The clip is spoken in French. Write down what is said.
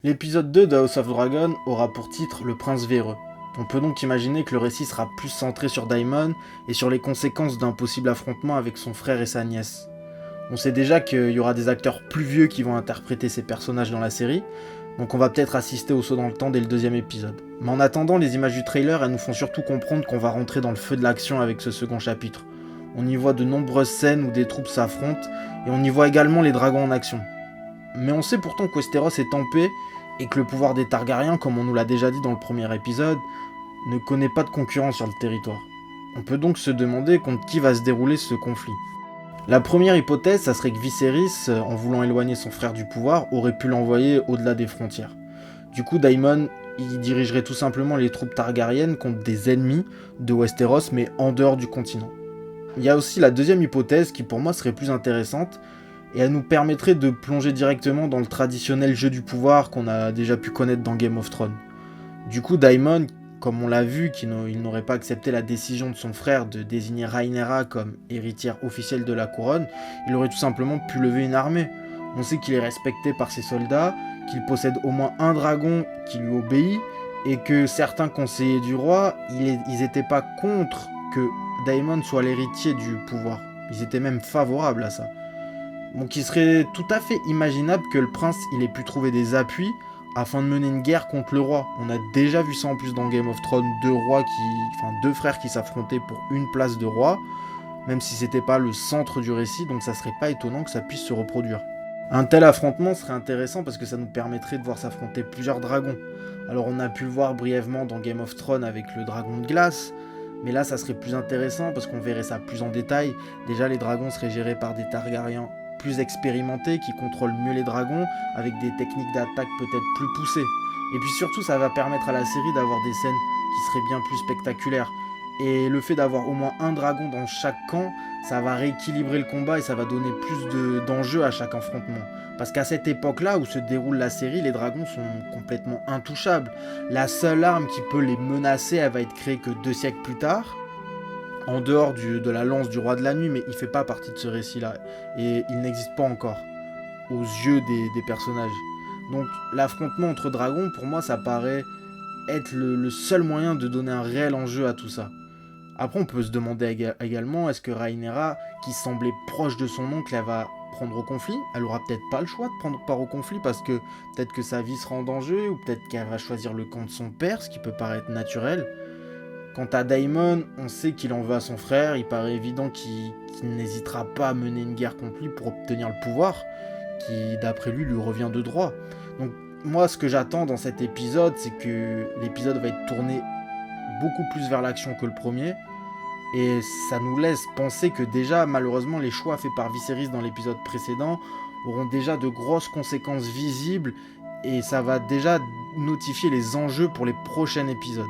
L'épisode 2 de House of Dragon aura pour titre Le Prince Véreux. On peut donc imaginer que le récit sera plus centré sur Daemon et sur les conséquences d'un possible affrontement avec son frère et sa nièce. On sait déjà qu'il y aura des acteurs plus vieux qui vont interpréter ces personnages dans la série, donc on va peut-être assister au saut dans le temps dès le deuxième épisode. Mais en attendant, les images du trailer, elles nous font surtout comprendre qu'on va rentrer dans le feu de l'action avec ce second chapitre. On y voit de nombreuses scènes où des troupes s'affrontent, et on y voit également les dragons en action. Mais on sait pourtant que Westeros est en paix et que le pouvoir des Targaryens, comme on nous l'a déjà dit dans le premier épisode, ne connaît pas de concurrent sur le territoire. On peut donc se demander contre qui va se dérouler ce conflit. La première hypothèse, ça serait que Viserys, en voulant éloigner son frère du pouvoir, aurait pu l'envoyer au-delà des frontières. Du coup, Daemon, il dirigerait tout simplement les troupes targaryennes contre des ennemis de Westeros, mais en dehors du continent. Il y a aussi la deuxième hypothèse qui pour moi serait plus intéressante, et elle nous permettrait de plonger directement dans le traditionnel jeu du pouvoir qu'on a déjà pu connaître dans Game of Thrones. Du coup, Daemon, comme on l'a vu, qu'il n'aurait pas accepté la décision de son frère de désigner Rhaenyra comme héritière officielle de la couronne, il aurait tout simplement pu lever une armée. On sait qu'il est respecté par ses soldats, qu'il possède au moins un dragon qui lui obéit, et que certains conseillers du roi, ils étaient pas contre que Daemon soit l'héritier du pouvoir. Ils étaient même favorables à ça. Donc il serait tout à fait imaginable que le prince il ait pu trouver des appuis afin de mener une guerre contre le roi. On a déjà vu ça en plus dans Game of Thrones, deux frères qui s'affrontaient pour une place de roi, même si c'était pas le centre du récit, donc ça serait pas étonnant que ça puisse se reproduire. Un tel affrontement serait intéressant parce que ça nous permettrait de voir s'affronter plusieurs dragons. Alors on a pu le voir brièvement dans Game of Thrones avec le dragon de glace, mais là ça serait plus intéressant parce qu'on verrait ça plus en détail. Déjà les dragons seraient gérés par des Targaryens plus expérimentés, qui contrôlent mieux les dragons, avec des techniques d'attaque peut-être plus poussées. Et puis surtout, ça va permettre à la série d'avoir des scènes qui seraient bien plus spectaculaires. Et le fait d'avoir au moins un dragon dans chaque camp, ça va rééquilibrer le combat et ça va donner plus d'enjeux à chaque affrontement. Parce qu'à cette époque-là où se déroule la série, les dragons sont complètement intouchables. La seule arme qui peut les menacer, elle va être créée que 2 siècles plus tard, en dehors de la lance du roi de la nuit, mais il fait pas partie de ce récit-là. Et il n'existe pas encore, aux yeux des personnages. Donc l'affrontement entre dragons, pour moi, ça paraît être le seul moyen de donner un réel enjeu à tout ça. Après, on peut se demander également, est-ce que Rhaenyra, qui semblait proche de son oncle, elle va prendre au conflit? Elle aura peut-être pas le choix de prendre part au conflit, parce que peut-être que sa vie sera en danger, ou peut-être qu'elle va choisir le camp de son père, ce qui peut paraître naturel. Quant à Daemon, on sait qu'il en veut à son frère, il paraît évident qu'il n'hésitera pas à mener une guerre contre lui pour obtenir le pouvoir, qui d'après lui revient de droit. Donc moi ce que j'attends dans cet épisode, c'est que l'épisode va être tourné beaucoup plus vers l'action que le premier, et ça nous laisse penser que déjà malheureusement les choix faits par Viserys dans l'épisode précédent auront déjà de grosses conséquences visibles, et ça va déjà notifier les enjeux pour les prochains épisodes.